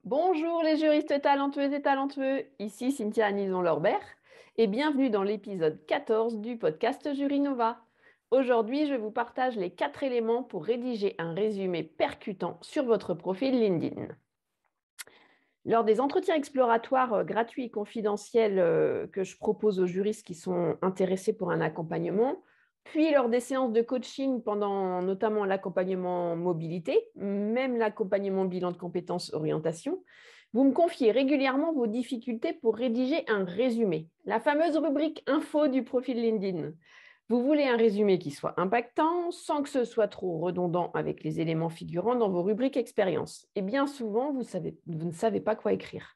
Bonjour les juristes talentueuses et talentueux, ici Cynthia Anison-Lorbert et bienvenue dans l'épisode 14 du podcast Jurinova. Aujourd'hui, je vous partage les 4 éléments pour rédiger un résumé percutant sur votre profil LinkedIn. Lors des entretiens exploratoires gratuits et confidentiels que je propose aux juristes qui sont intéressés pour un accompagnement, puis lors des séances de coaching pendant notamment l'accompagnement mobilité, même l'accompagnement bilan de compétences orientation, vous me confiez régulièrement vos difficultés pour rédiger un résumé, la fameuse rubrique info du profil LinkedIn. Vous voulez un résumé qui soit impactant sans que ce soit trop redondant avec les éléments figurant dans vos rubriques expérience. Et bien souvent, vous ne savez pas quoi écrire,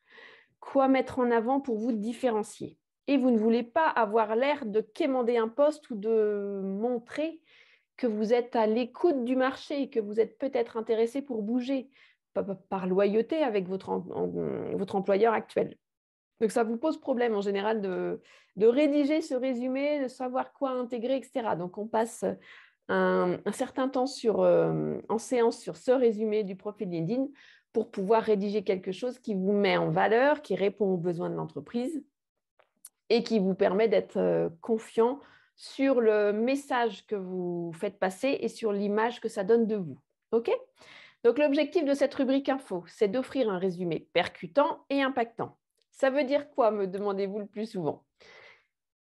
quoi mettre en avant pour vous différencier. Et vous ne voulez pas avoir l'air de quémander un poste ou de montrer que vous êtes à l'écoute du marché, que vous êtes peut-être intéressé pour bouger par loyauté avec votre employeur actuel. Donc, ça vous pose problème en général de rédiger ce résumé, de savoir quoi intégrer, etc. Donc, on passe un certain temps en séance sur ce résumé du profil LinkedIn pour pouvoir rédiger quelque chose qui vous met en valeur, qui répond aux besoins de l'entreprise et qui vous permet d'être confiant sur le message que vous faites passer et sur l'image que ça donne de vous. OK ? Donc, l'objectif de cette rubrique info, c'est d'offrir un résumé percutant et impactant. Ça veut dire quoi, me demandez-vous le plus souvent?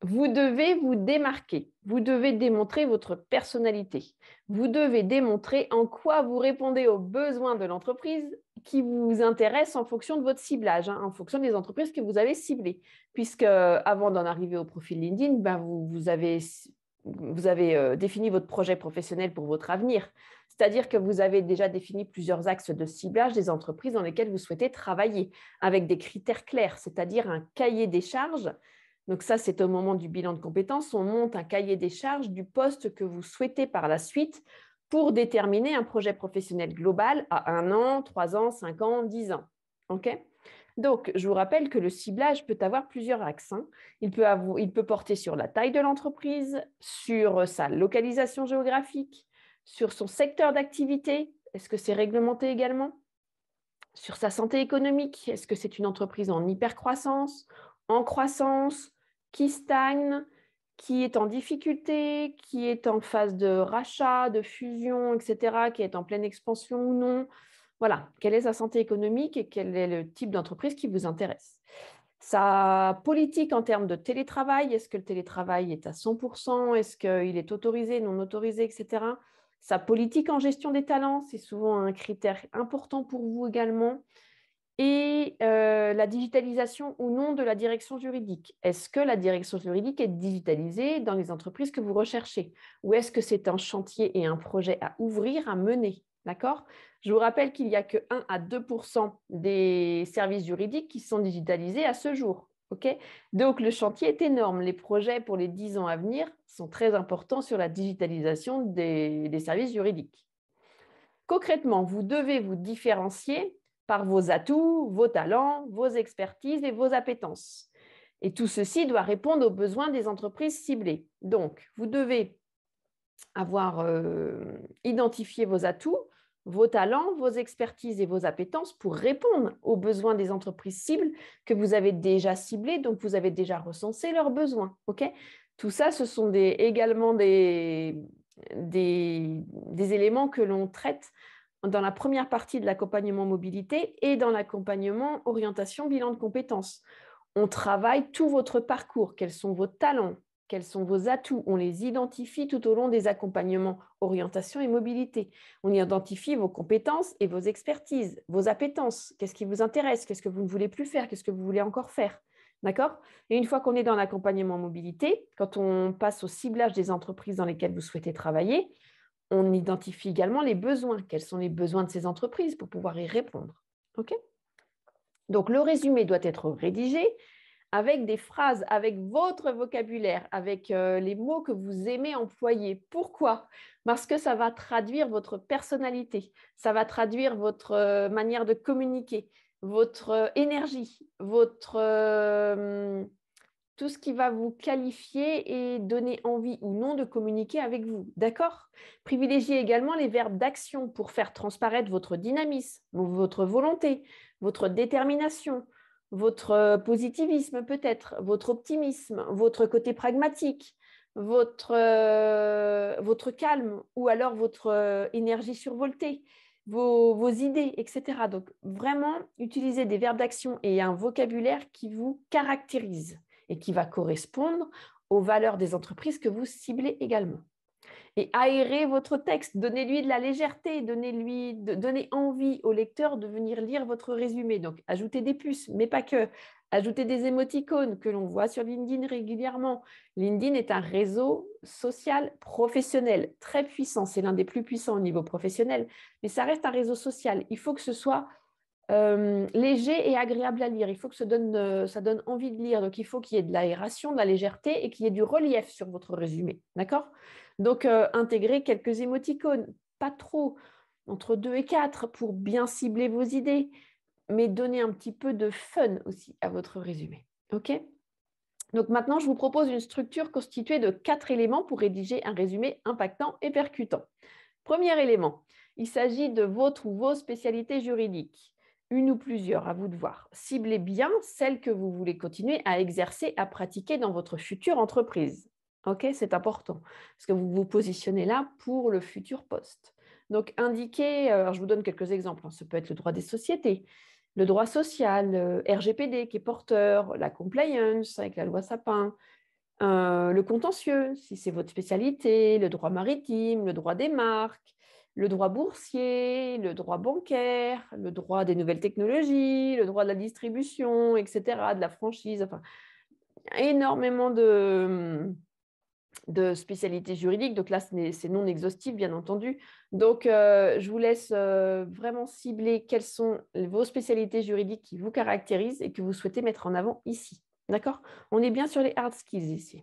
Vous devez vous démarquer, vous devez démontrer votre personnalité, vous devez démontrer en quoi vous répondez aux besoins de l'entreprise qui vous intéresse en fonction de votre ciblage, en fonction des entreprises que vous avez ciblées. Puisque avant d'en arriver au profil LinkedIn, vous avez défini votre projet professionnel pour votre avenir. C'est-à-dire que vous avez déjà défini plusieurs axes de ciblage des entreprises dans lesquelles vous souhaitez travailler, avec des critères clairs, c'est-à-dire un cahier des charges. Donc ça, c'est au moment du bilan de compétences, on monte un cahier des charges du poste que vous souhaitez par la suite pour déterminer un projet professionnel global à 1 an, 3 ans, 5 ans, 10 ans. OK ? Donc, je vous rappelle que le ciblage peut avoir plusieurs axes. Il peut porter sur la taille de l'entreprise, sur sa localisation géographique, sur son secteur d'activité. Est-ce que c'est réglementé également? Sur sa santé économique, est-ce que c'est une entreprise en hypercroissance, en croissance, qui stagne, qui est en difficulté, qui est en phase de rachat, de fusion, etc., qui est en pleine expansion ou non? Voilà, quelle est sa santé économique et quel est le type d'entreprise qui vous intéresse? Sa politique en termes de télétravail, est-ce que le télétravail est à 100%? Est-ce qu'il est autorisé, non autorisé, etc. Sa politique en gestion des talents, c'est souvent un critère important pour vous également. Et la digitalisation ou non de la direction juridique. Est-ce que la direction juridique est digitalisée dans les entreprises que vous recherchez? Ou est-ce que c'est un chantier et un projet à ouvrir, à mener? D'accord? Je vous rappelle qu'il n'y a que 1 à 2% des services juridiques qui sont digitalisés à ce jour. Okay. Donc, le chantier est énorme. Les projets pour les 10 ans à venir sont très importants sur la digitalisation des services juridiques. Concrètement, vous devez vous différencier par vos atouts, vos talents, vos expertises et vos appétences. Et tout ceci doit répondre aux besoins des entreprises ciblées. Donc, vous devez avoir identifié vos atouts, vos talents, vos expertises et vos appétences pour répondre aux besoins des entreprises cibles que vous avez déjà ciblées, donc vous avez déjà recensé leurs besoins. Okay. Tout ça, ce sont également des éléments que l'on traite dans la première partie de l'accompagnement mobilité et dans l'accompagnement orientation bilan de compétences. On travaille tout votre parcours, quels sont vos talents, quels sont vos atouts, on les identifie tout au long des accompagnements orientation et mobilité. On identifie vos compétences et vos expertises, vos appétences, qu'est-ce qui vous intéresse, qu'est-ce que vous ne voulez plus faire, qu'est-ce que vous voulez encore faire. D'accord? Et une fois qu'on est dans l'accompagnement mobilité, quand on passe au ciblage des entreprises dans lesquelles vous souhaitez travailler, on identifie également les besoins. Quels sont les besoins de ces entreprises pour pouvoir y répondre? OK? Donc, le résumé doit être rédigé avec des phrases, avec votre vocabulaire, avec les mots que vous aimez employer. Pourquoi? Parce que ça va traduire votre personnalité, ça va traduire votre manière de communiquer, votre énergie, tout ce qui va vous qualifier et donner envie ou non de communiquer avec vous. D'accord? Privilégiez également les verbes d'action pour faire transparaître votre dynamisme, votre volonté, votre détermination, votre positivisme peut-être, votre optimisme, votre côté pragmatique, votre calme ou alors votre énergie survoltée, vos idées, etc. Donc, vraiment, utilisez des verbes d'action et un vocabulaire qui vous caractérise et qui va correspondre aux valeurs des entreprises que vous ciblez également. Et aérez votre texte, donnez-lui de la légèreté, donnez envie au lecteur de venir lire votre résumé. Donc, ajoutez des puces, mais pas que. Ajoutez des émoticônes que l'on voit sur LinkedIn régulièrement. LinkedIn est un réseau social professionnel très puissant. C'est l'un des plus puissants au niveau professionnel, mais ça reste un réseau social. Il faut que ce soit léger et agréable à lire. Il faut que ça donne envie de lire. Donc, il faut qu'il y ait de l'aération, de la légèreté et qu'il y ait du relief sur votre résumé. D'accord? Donc, intégrez quelques émoticônes, pas trop, entre 2 et 4 pour bien cibler vos idées, mais donner un petit peu de fun aussi à votre résumé. OK? Donc, maintenant, je vous propose une structure constituée de 4 éléments pour rédiger un résumé impactant et percutant. Premier élément, il s'agit de votre ou vos spécialités juridiques. Une ou plusieurs, à vous de voir. Ciblez bien celles que vous voulez continuer à exercer, à pratiquer dans votre future entreprise. OK, c'est important, parce que vous vous positionnez là pour le futur poste. Donc, indiquez, alors je vous donne quelques exemples, ça peut être le droit des sociétés, le droit social, RGPD qui est porteur, la compliance avec la loi Sapin, le contentieux, si c'est votre spécialité, le droit maritime, le droit des marques, le droit boursier, le droit bancaire, le droit des nouvelles technologies, le droit de la distribution, etc., de la franchise, enfin, énormément de spécialités juridiques. Donc là, c'est non exhaustif, bien entendu. Donc, je vous laisse vraiment cibler quelles sont vos spécialités juridiques qui vous caractérisent et que vous souhaitez mettre en avant ici. D'accord? On est bien sur les hard skills ici.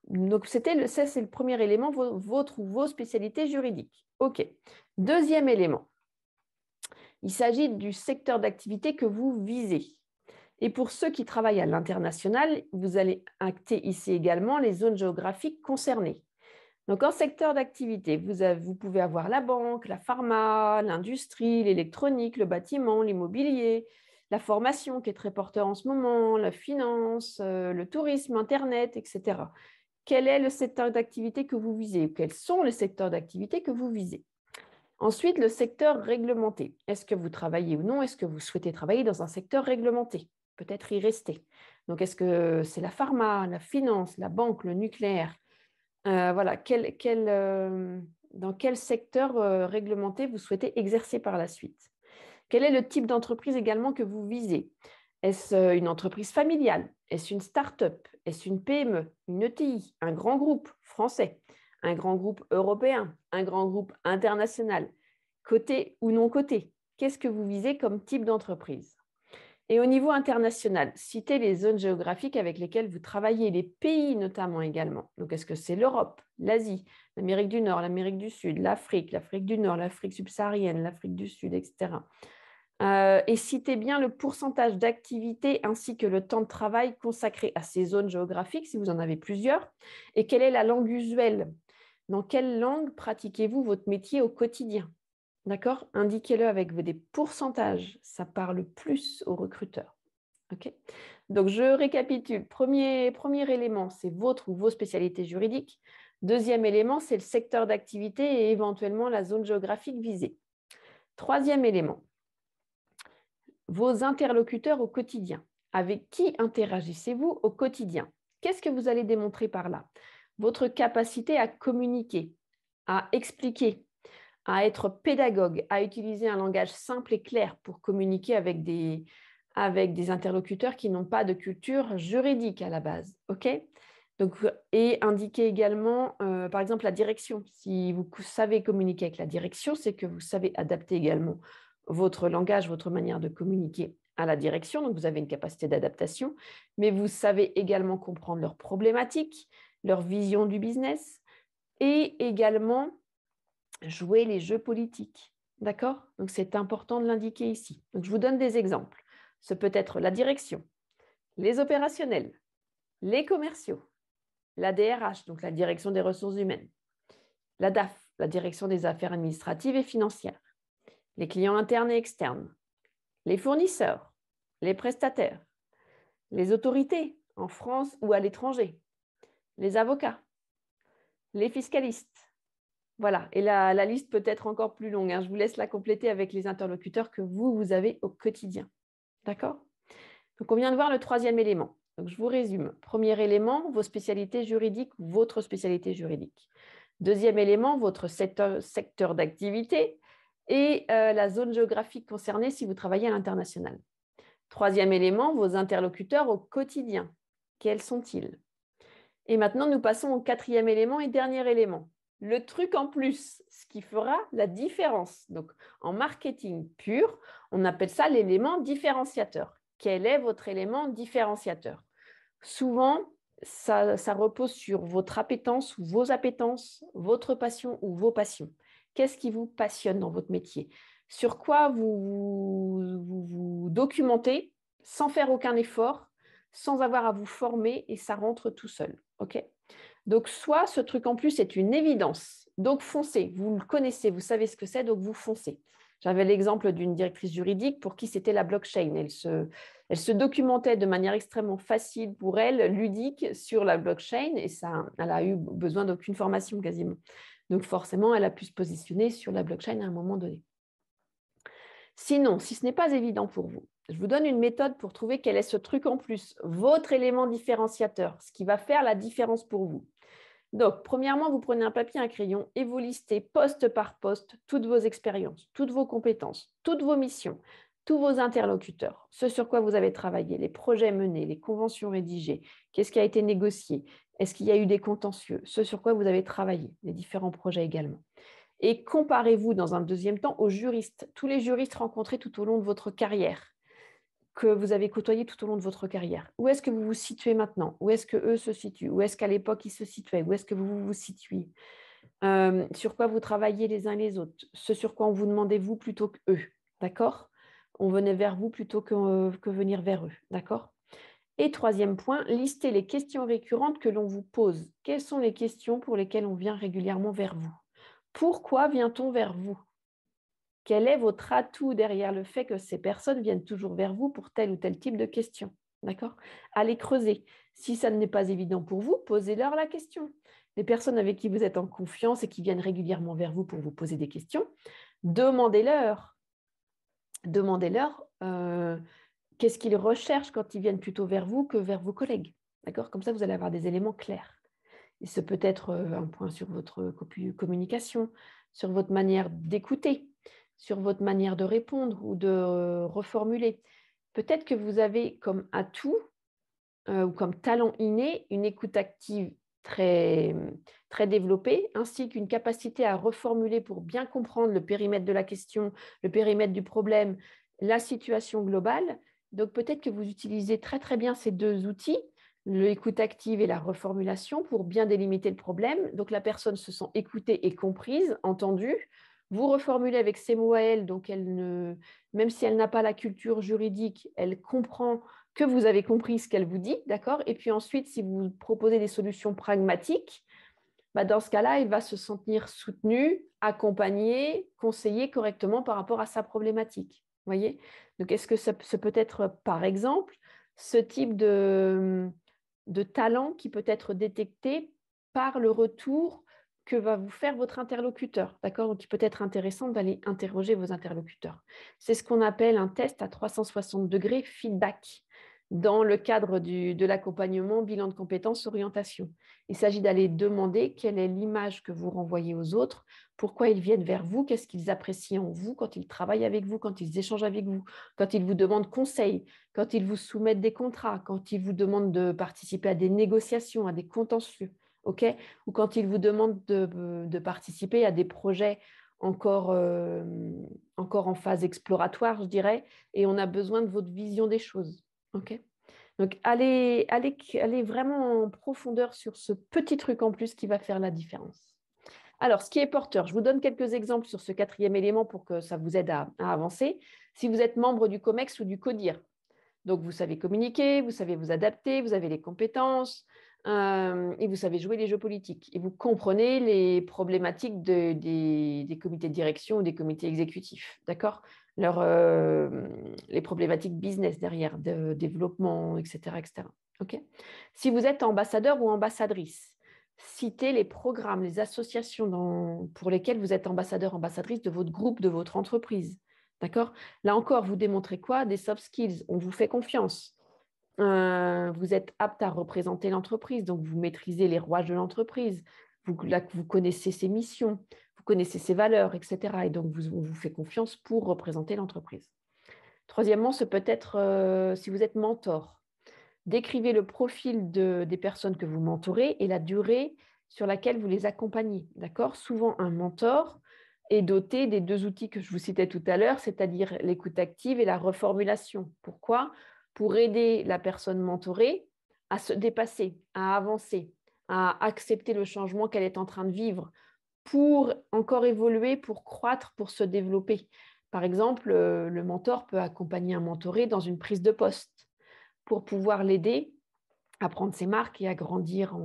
Donc, ça, c'est le premier élément, votre ou vos spécialités juridiques. OK. Deuxième élément, il s'agit du secteur d'activité que vous visez. Et pour ceux qui travaillent à l'international, vous allez acter ici également les zones géographiques concernées. Donc, en secteur d'activité, vous pouvez avoir la banque, la pharma, l'industrie, l'électronique, le bâtiment, l'immobilier, la formation qui est très porteur en ce moment, la finance, le tourisme, Internet, etc. Quel est le secteur d'activité que vous visez? Quels sont les secteurs d'activité que vous visez? Ensuite, le secteur réglementé. Est-ce que vous travaillez ou non? Est-ce que vous souhaitez travailler dans un secteur réglementé? Peut-être y rester. Donc, est-ce que c'est la pharma, la finance, la banque, le nucléaire? Voilà, dans quel secteur réglementé vous souhaitez exercer par la suite? Quel est le type d'entreprise également que vous visez? Est-ce une entreprise familiale? Est-ce une start-up? Est-ce une PME? Une ETI? Un grand groupe français? Un grand groupe européen? Un grand groupe international? Coté ou non coté? Qu'est-ce que vous visez comme type d'entreprise? Et au niveau international, citez les zones géographiques avec lesquelles vous travaillez, les pays notamment également. Donc, est-ce que c'est l'Europe, l'Asie, l'Amérique du Nord, l'Amérique du Sud, l'Afrique, l'Afrique du Nord, l'Afrique subsaharienne, l'Afrique du Sud, etc. Et citez bien le pourcentage d'activité ainsi que le temps de travail consacré à ces zones géographiques, si vous en avez plusieurs, et quelle est la langue usuelle. Dans quelle langue pratiquez-vous votre métier au quotidien? D'accord? Indiquez-le avec des pourcentages. Ça parle plus aux recruteurs. OK? Donc, je récapitule. Premier élément, c'est votre ou vos spécialités juridiques. Deuxième élément, c'est le secteur d'activité et éventuellement la zone géographique visée. Troisième élément, vos interlocuteurs au quotidien. Avec qui interagissez-vous au quotidien? Qu'est-ce que vous allez démontrer par là? Votre capacité à communiquer, à expliquer, à être pédagogue, à utiliser un langage simple et clair pour communiquer avec des interlocuteurs qui n'ont pas de culture juridique à la base. OK? Donc, et indiquer également, par exemple, la direction. Si vous savez communiquer avec la direction, c'est que vous savez adapter également votre langage, votre manière de communiquer à la direction. Donc, vous avez une capacité d'adaptation, mais vous savez également comprendre leurs problématiques, leur vision du business et également jouer les jeux politiques. D'accord? Donc, c'est important de l'indiquer ici. Donc, je vous donne des exemples. Ce peut être la direction, les opérationnels, les commerciaux, la DRH, donc la direction des ressources humaines, la DAF, la direction des affaires administratives et financières, les clients internes et externes, les fournisseurs, les prestataires, les autorités en France ou à l'étranger, les avocats, les fiscalistes. Voilà, et la liste peut être encore plus longue, hein. Je vous laisse la compléter avec les interlocuteurs que vous avez au quotidien. D'accord? Donc, on vient de voir le troisième élément. Donc, je vous résume. Premier élément, vos spécialités juridiques, votre spécialité juridique. Deuxième élément, votre secteur d'activité et la zone géographique concernée si vous travaillez à l'international. Troisième élément, vos interlocuteurs au quotidien. Quels sont-ils? Et maintenant, nous passons au quatrième élément et dernier élément. Le truc en plus, ce qui fera la différence. Donc, en marketing pur, on appelle ça l'élément différenciateur. Quel est votre élément différenciateur? Souvent, ça repose sur votre appétence ou vos appétences, votre passion ou vos passions. Qu'est-ce qui vous passionne dans votre métier? Sur quoi vous documentez sans faire aucun effort, sans avoir à vous former et ça rentre tout seul. OK? Donc, soit ce truc en plus est une évidence. Donc, foncez. Vous le connaissez, vous savez ce que c'est, donc vous foncez. J'avais l'exemple d'une directrice juridique pour qui c'était la blockchain. Elle se documentait de manière extrêmement facile pour elle, ludique, sur la blockchain et ça, elle a eu besoin d'aucune formation quasiment. Donc, forcément, elle a pu se positionner sur la blockchain à un moment donné. Sinon, si ce n'est pas évident pour vous, je vous donne une méthode pour trouver quel est ce truc en plus, votre élément différenciateur, ce qui va faire la différence pour vous. Donc, premièrement, vous prenez un papier, un crayon et vous listez poste par poste toutes vos expériences, toutes vos compétences, toutes vos missions, tous vos interlocuteurs, ce sur quoi vous avez travaillé, les projets menés, les conventions rédigées, qu'est-ce qui a été négocié, est-ce qu'il y a eu des contentieux, ce sur quoi vous avez travaillé, les différents projets également. Et comparez-vous dans un deuxième temps aux juristes, tous les juristes rencontrés tout au long de votre carrière, que vous avez côtoyés tout au long de votre carrière. Où est-ce que vous vous situez maintenant? Où est-ce qu'eux se situent? Où est-ce qu'à l'époque ils se situaient? Où est-ce que vous vous situez? Sur quoi vous travaillez les uns les autres? Ce sur quoi on vous demandait vous plutôt qu'eux. D'accord? On venait vers vous plutôt que venir vers eux. D'accord? Et troisième point, listez les questions récurrentes que l'on vous pose. Quelles sont les questions pour lesquelles on vient régulièrement vers vous? Pourquoi vient-on vers vous? Quel est votre atout derrière le fait que ces personnes viennent toujours vers vous pour tel ou tel type de question? D'accord? Allez creuser. Si ça n'est pas évident pour vous, posez-leur la question. Les personnes avec qui vous êtes en confiance et qui viennent régulièrement vers vous pour vous poser des questions, demandez-leur. Demandez-leur qu'est-ce qu'ils recherchent quand ils viennent plutôt vers vous que vers vos collègues. D'accord? Comme ça, vous allez avoir des éléments clairs. Et ce peut être un point sur votre communication, sur votre manière d'écouter, sur votre manière de répondre ou de reformuler. Peut-être que vous avez comme atout ou comme talent inné une écoute active très, très développée, ainsi qu'une capacité à reformuler pour bien comprendre le périmètre de la question, le périmètre du problème, la situation globale. Donc peut-être que vous utilisez très très bien ces deux outils, l'écoute active et la reformulation, pour bien délimiter le problème. Donc la personne se sent écoutée et comprise, entendue. Vous reformulez avec ses mots à elle, donc même si elle n'a pas la culture juridique, elle comprend que vous avez compris ce qu'elle vous dit, d'accord? Et puis ensuite, si vous proposez des solutions pragmatiques, dans ce cas-là, elle va se sentir soutenue, accompagnée, conseillée correctement par rapport à sa problématique. Voyez? Donc, est-ce que ça peut être, par exemple, ce type de talent qui peut être détecté par le retour que va vous faire votre interlocuteur, d'accord? Donc, il peut être intéressant d'aller interroger vos interlocuteurs. C'est ce qu'on appelle un test à 360 degrés feedback dans le cadre de l'accompagnement, bilan de compétences, orientation. Il s'agit d'aller demander quelle est l'image que vous renvoyez aux autres, pourquoi ils viennent vers vous, qu'est-ce qu'ils apprécient en vous quand ils travaillent avec vous, quand ils échangent avec vous, quand ils vous demandent conseil, quand ils vous soumettent des contrats, quand ils vous demandent de participer à des négociations, à des contentieux, okay? Ou quand ils vous demandent de participer à des projets encore en phase exploratoire, je dirais, et on a besoin de votre vision des choses. Okay? Donc, allez vraiment en profondeur sur ce petit truc en plus qui va faire la différence. Alors, ce qui est porteur, je vous donne quelques exemples sur ce quatrième élément pour que ça vous aide à avancer. Si vous êtes membre du COMEX ou du CODIR, Donc, vous savez communiquer, vous savez vous adapter, vous avez les compétences et vous savez jouer les jeux politiques. Et vous comprenez les problématiques des comités de direction ou des comités exécutifs, d'accord? Les problématiques business derrière, de développement, etc. etc. Okay. Si vous êtes ambassadeur ou ambassadrice, citez les programmes, les associations pour lesquelles vous êtes ambassadeur, ambassadrice de votre groupe, de votre entreprise. D'accord? Là encore, vous démontrez quoi? Des soft skills. On vous fait confiance. Vous êtes apte à représenter l'entreprise, donc vous maîtrisez les rouages de l'entreprise. Vous connaissez ses missions, vous connaissez ses valeurs, etc. Et donc, on vous fait confiance pour représenter l'entreprise. Troisièmement, ce peut être si vous êtes mentor. Décrivez le profil des personnes que vous mentorez et la durée sur laquelle vous les accompagnez. D'accord? Souvent, un mentor est doté des 2 outils que je vous citais tout à l'heure, c'est-à-dire l'écoute active et la reformulation. Pourquoi? Pour aider la personne mentorée à se dépasser, à avancer, à accepter le changement qu'elle est en train de vivre, pour encore évoluer, pour croître, pour se développer. Par exemple, le mentor peut accompagner un mentoré dans une prise de poste pour pouvoir l'aider à prendre ses marques et à grandir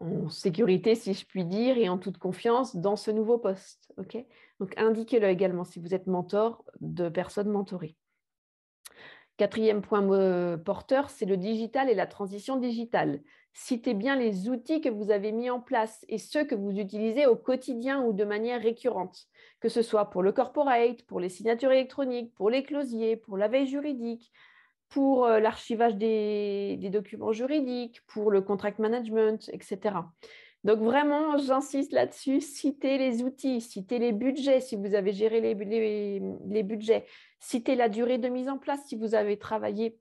en sécurité, si je puis dire, et en toute confiance dans ce nouveau poste. Okay. Donc, indiquez-le également si vous êtes mentor de personnes mentorées. 4e point porteur, c'est le digital et la transition digitale. Citez bien les outils que vous avez mis en place et ceux que vous utilisez au quotidien ou de manière récurrente, que ce soit pour le corporate, pour les signatures électroniques, pour les closiers, pour la veille juridique, pour l'archivage des documents juridiques, pour le contract management, etc. Donc vraiment, j'insiste là-dessus, citez les outils, citez les budgets si vous avez géré les budgets, citez la durée de mise en place si vous avez travaillé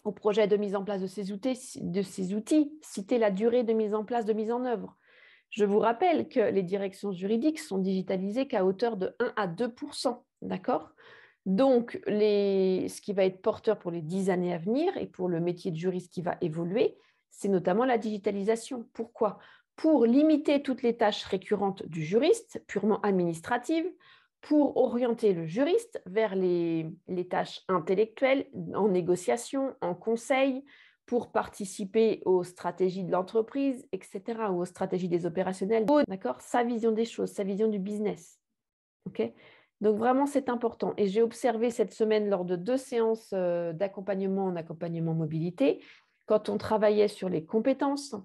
au projet de mise en place de ces outils, citez la durée de mise en place, de mise en œuvre. Je vous rappelle que les directions juridiques sont digitalisées qu'à hauteur de 1 à 2%, d'accord? Donc, ce qui va être porteur pour les 10 années à venir et pour le métier de juriste qui va évoluer, c'est notamment la digitalisation. Pourquoi? Pour limiter toutes les tâches récurrentes du juriste, purement administratives, pour orienter le juriste vers les tâches intellectuelles, en négociation, en conseil, pour participer aux stratégies de l'entreprise, etc., ou aux stratégies des opérationnels, d'accord? Sa vision des choses, sa vision du business. Okay. Donc vraiment, c'est important. Et j'ai observé cette semaine lors de 2 séances d'accompagnement en accompagnement mobilité, quand on travaillait sur les compétences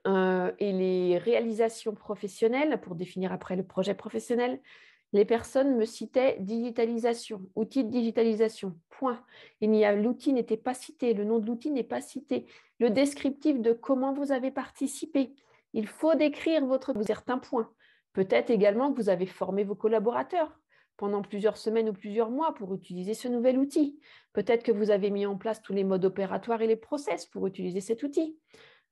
et les réalisations professionnelles, pour définir après le projet professionnel, les personnes me citaient digitalisation, outil de digitalisation, point. L'outil n'était pas cité, le nom de l'outil n'est pas cité, le descriptif de comment vous avez participé. Il faut décrire certains points. Peut-être également que vous avez formé vos collaborateurs pendant plusieurs semaines ou plusieurs mois pour utiliser ce nouvel outil. Peut-être que vous avez mis en place tous les modes opératoires et les process pour utiliser cet outil.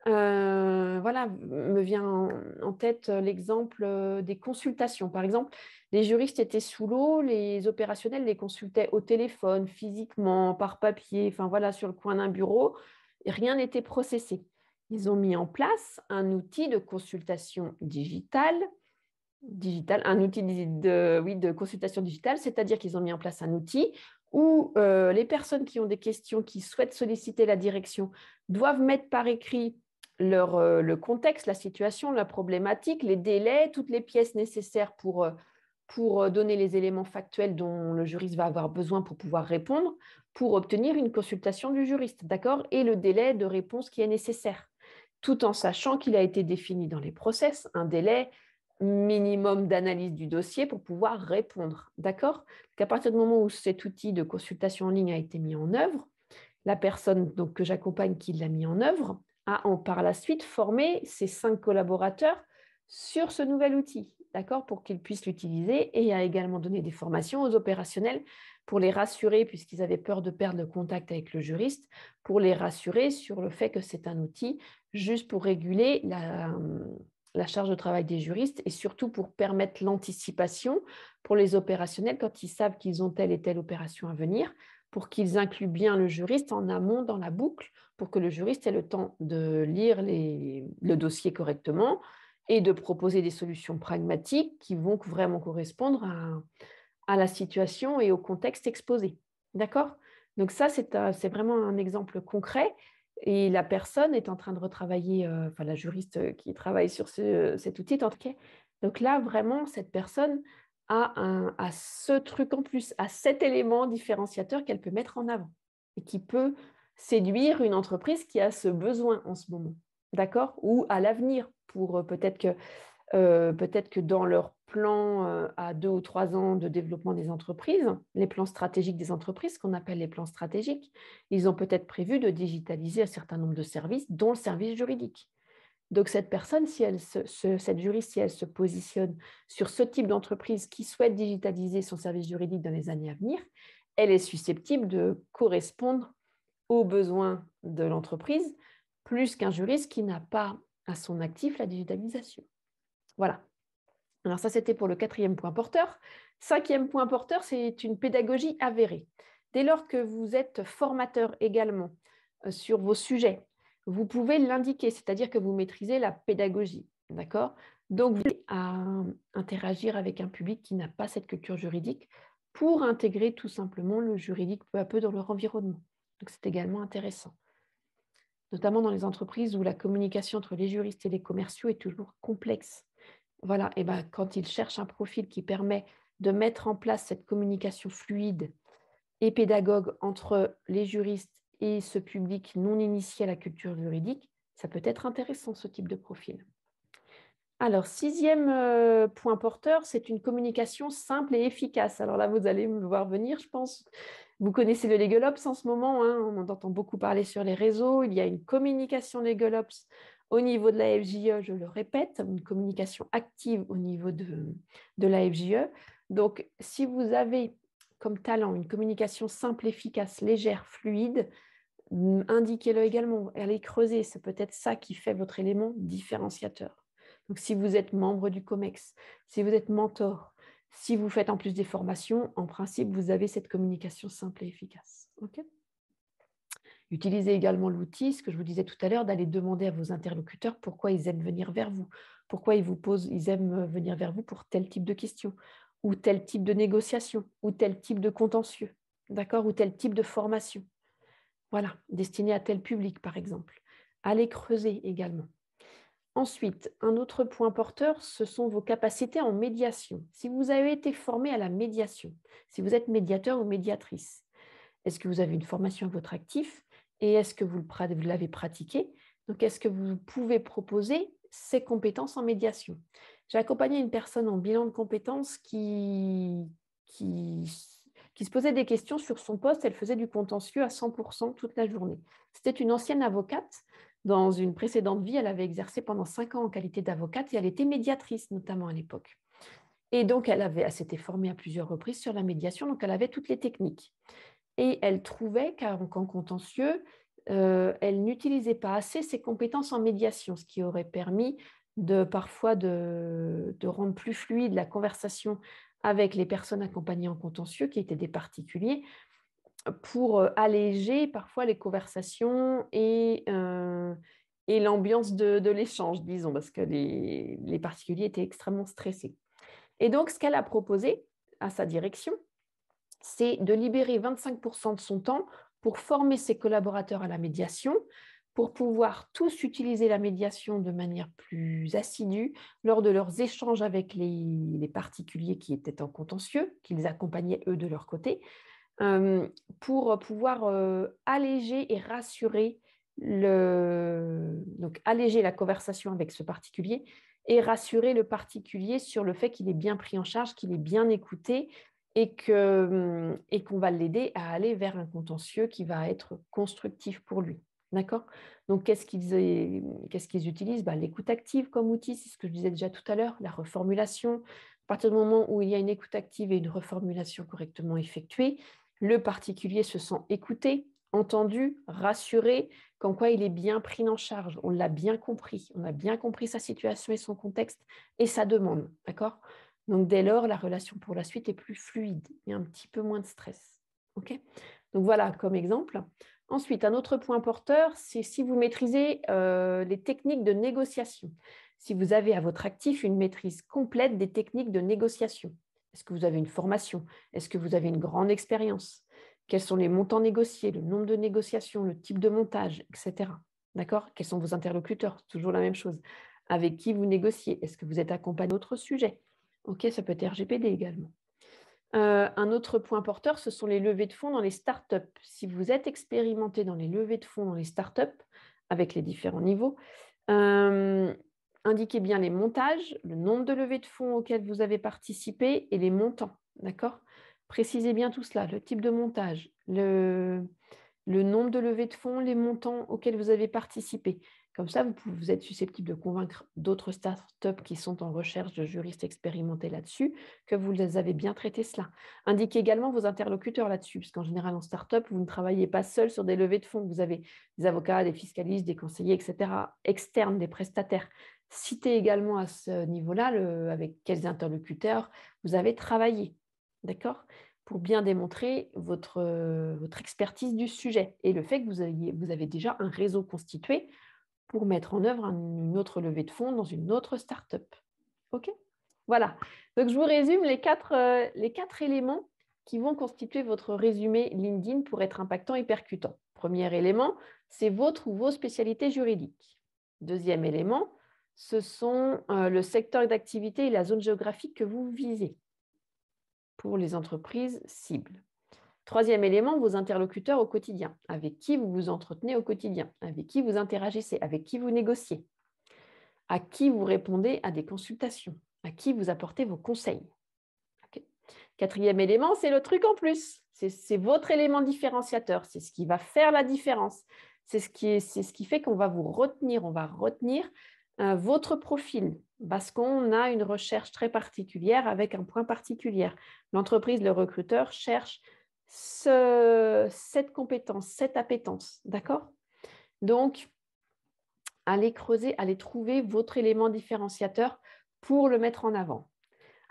Voilà, me vient en tête l'exemple des consultations. Par exemple, les juristes étaient sous l'eau, les opérationnels les consultaient au téléphone, physiquement, par papier, enfin voilà, sur le coin d'un bureau, et rien n'était processé. Ils ont mis en place un outil de consultation digitale, un outil de consultation digitale, c'est-à-dire qu'ils ont mis en place un outil où les personnes qui ont des questions, qui souhaitent solliciter la direction, doivent mettre par écrit le contexte, la situation, la problématique, les délais, toutes les pièces nécessaires pour donner les éléments factuels dont le juriste va avoir besoin pour pouvoir répondre, pour obtenir une consultation du juriste, d'accord? Et le délai de réponse qui est nécessaire, tout en sachant qu'il a été défini dans les process, un délai minimum d'analyse du dossier pour pouvoir répondre, d'accord? À partir du moment où cet outil de consultation en ligne a été mis en œuvre, la personne donc, que j'accompagne qui l'a mis en œuvre a par la suite formé ses 5 collaborateurs sur ce nouvel outil, d'accord, pour qu'ils puissent l'utiliser, et a également donné des formations aux opérationnels pour les rassurer, puisqu'ils avaient peur de perdre le contact avec le juriste, pour les rassurer sur le fait que c'est un outil juste pour réguler la charge de travail des juristes et surtout pour permettre l'anticipation pour les opérationnels quand ils savent qu'ils ont telle et telle opération à venir, pour qu'ils incluent bien le juriste en amont dans la boucle, pour que le juriste ait le temps de lire le dossier correctement et de proposer des solutions pragmatiques qui vont vraiment correspondre à la situation et au contexte exposé. D'accord? Donc ça, c'est vraiment un exemple concret. Et la personne est en train de retravailler, enfin la juriste qui travaille sur cet outil. Donc là, vraiment, cette personne a ce truc en plus, a cet élément différenciateur qu'elle peut mettre en avant et qui peut séduire une entreprise qui a ce besoin en ce moment. D'accord? Ou à l'avenir, pour peut-être que dans leur plan à 2 ou 3 ans de développement des entreprises, les plans stratégiques des entreprises, qu'on appelle les plans stratégiques, ils ont peut-être prévu de digitaliser un certain nombre de services, dont le service juridique. Donc, cette personne, cette juriste, si elle se positionne sur ce type d'entreprise qui souhaite digitaliser son service juridique dans les années à venir, elle est susceptible de correspondre aux besoins de l'entreprise, plus qu'un juriste qui n'a pas à son actif la digitalisation. Voilà. Alors ça, c'était pour le 4e point porteur. 5e point porteur, c'est une pédagogie avérée. Dès lors que vous êtes formateur également sur vos sujets, vous pouvez l'indiquer, c'est-à-dire que vous maîtrisez la pédagogie. D'accord? Donc, vous allez interagir avec un public qui n'a pas cette culture juridique pour intégrer tout simplement le juridique peu à peu dans leur environnement. Donc, c'est également intéressant. Notamment dans les entreprises où la communication entre les juristes et les commerciaux est toujours complexe. Voilà, et ben, quand ils cherchent un profil qui permet de mettre en place cette communication fluide et pédagogue entre les juristes et ce public non initié à la culture juridique, ça peut être intéressant, ce type de profil. Alors, 6e point porteur, c'est une communication simple et efficace. Alors là, vous allez me voir venir, je pense. Vous connaissez le Legal Ops en ce moment, hein, on en entend beaucoup parler sur les réseaux. Il y a une communication Legal Ops au niveau de la FJE, je le répète, une communication active au niveau de la FJE. Donc, si vous avez comme talent une communication simple, efficace, légère, fluide, indiquez-le également, allez creuser, c'est peut-être ça qui fait votre élément différenciateur. Donc, si vous êtes membre du COMEX, si vous êtes mentor, si vous faites en plus des formations, en principe, vous avez cette communication simple et efficace. Okay ? Utilisez également l'outil, ce que je vous disais tout à l'heure, d'aller demander à vos interlocuteurs pourquoi ils aiment venir vers vous, pourquoi ils aiment venir vers vous pour tel type de questions, ou tel type de négociation, ou tel type de contentieux, d'accord, ou tel type de formation. Voilà, destiné à tel public, par exemple. Allez creuser également. Ensuite, un autre point porteur, ce sont vos capacités en médiation. Si vous avez été formé à la médiation, si vous êtes médiateur ou médiatrice, est-ce que vous avez une formation à votre actif et est-ce que vous l'avez pratiqué? Donc, est-ce que vous pouvez proposer ces compétences en médiation? J'ai accompagné une personne en bilan de compétences qui se posait des questions sur son poste. Elle faisait du contentieux à 100% toute la journée. C'était une ancienne avocate. Dans une précédente vie, elle avait exercé pendant 5 ans en qualité d'avocate et elle était médiatrice, notamment à l'époque. Et donc, elle s'était formée à plusieurs reprises sur la médiation, donc elle avait toutes les techniques. Et elle trouvait qu'en contentieux, elle n'utilisait pas assez ses compétences en médiation, ce qui aurait permis parfois de rendre plus fluide la conversation avec les personnes accompagnées en contentieux, qui étaient des particuliers, pour alléger parfois les conversations et l'ambiance de l'échange, disons, parce que les particuliers étaient extrêmement stressés. Et donc, ce qu'elle a proposé à sa direction, c'est de libérer 25% de son temps pour former ses collaborateurs à la médiation, pour pouvoir tous utiliser la médiation de manière plus assidue lors de leurs échanges avec les particuliers qui étaient en contentieux, qu'ils accompagnaient eux de leur côté, pour pouvoir alléger et rassurer donc alléger la conversation avec ce particulier et rassurer le particulier sur le fait qu'il est bien pris en charge, qu'il est bien écouté et qu'on va l'aider à aller vers un contentieux qui va être constructif pour lui. D'accord? Donc, qu'est-ce qu'ils utilisent? L'écoute active comme outil, c'est ce que je disais déjà tout à l'heure, la reformulation. À partir du moment où il y a une écoute active et une reformulation correctement effectuée, le particulier se sent écouté, entendu, rassuré, comme quoi il est bien pris en charge. On l'a bien compris. On a bien compris sa situation et son contexte et sa demande. D'accord? Donc, dès lors, la relation pour la suite est plus fluide. Il y a un petit peu moins de stress. OK? Donc, voilà comme exemple. Ensuite, un autre point porteur, c'est si vous maîtrisez les techniques de négociation. Si vous avez à votre actif une maîtrise complète des techniques de négociation. Est-ce que vous avez une formation? Est-ce que vous avez une grande expérience? Quels sont les montants négociés, le nombre de négociations, le type de montage, etc. D'accord? Quels sont vos interlocuteurs? Toujours la même chose. Avec qui vous négociez? Est-ce que vous êtes accompagné d'autres sujets? OK, ça peut être RGPD également. Un autre point porteur, ce sont les levées de fonds dans les startups. Si vous êtes expérimenté dans les levées de fonds dans les startups, avec les différents niveaux, indiquez bien les montages, le nombre de levées de fonds auxquelles vous avez participé et les montants. D'accord? Précisez bien tout cela, le type de montage, le nombre de levées de fonds, les montants auxquels vous avez participé. Comme ça, vous êtes susceptible de convaincre d'autres startups qui sont en recherche de juristes expérimentés là-dessus que vous les avez bien traité cela. Indiquez également vos interlocuteurs là-dessus, puisqu'en général, en startup, vous ne travaillez pas seul sur des levées de fonds. Vous avez des avocats, des fiscalistes, des conseillers, etc., externes, des prestataires. Citez également à ce niveau-là avec quels interlocuteurs vous avez travaillé. D'accord? Pour bien démontrer votre expertise du sujet et le fait que vous avez déjà un réseau constitué pour mettre en œuvre une autre levée de fonds dans une autre start-up. OK? Voilà. Donc, je vous résume les quatre éléments qui vont constituer votre résumé LinkedIn pour être impactant et percutant. Premier élément, c'est votre ou vos spécialités juridiques. Deuxième élément, ce sont le secteur d'activité et la zone géographique que vous visez pour les entreprises cibles. Troisième élément, vos interlocuteurs au quotidien. Avec qui vous vous entretenez au quotidien, avec qui vous interagissez, avec qui vous négociez, à qui vous répondez à des consultations, à qui vous apportez vos conseils. Okay. Quatrième élément, c'est le truc en plus. C'est votre élément différenciateur. C'est ce qui va faire la différence. C'est ce qui fait qu'on va vous retenir. On va retenir votre profil parce qu'on a une recherche très particulière avec un point particulier. L'entreprise, le recruteur cherche cette compétence, cette appétence. D'accord? Donc, allez creuser, allez trouver votre élément différenciateur pour le mettre en avant.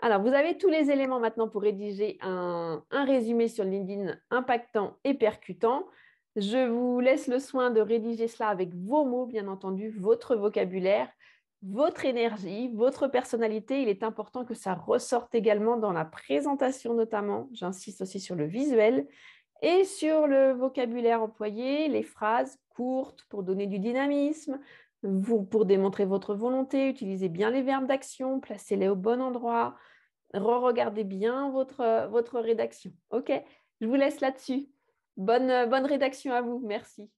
Alors, vous avez tous les éléments maintenant pour rédiger un résumé sur LinkedIn impactant et percutant. Je vous laisse le soin de rédiger cela avec vos mots, bien entendu, votre vocabulaire, votre énergie, votre personnalité. Il est important que ça ressorte également dans la présentation notamment. J'insiste aussi sur le visuel et sur le vocabulaire employé, les phrases courtes pour donner du dynamisme, pour démontrer votre volonté. Utilisez bien les verbes d'action, placez-les au bon endroit. Re-regardez bien votre rédaction. OK? Je vous laisse là-dessus. Bonne rédaction à vous. Merci.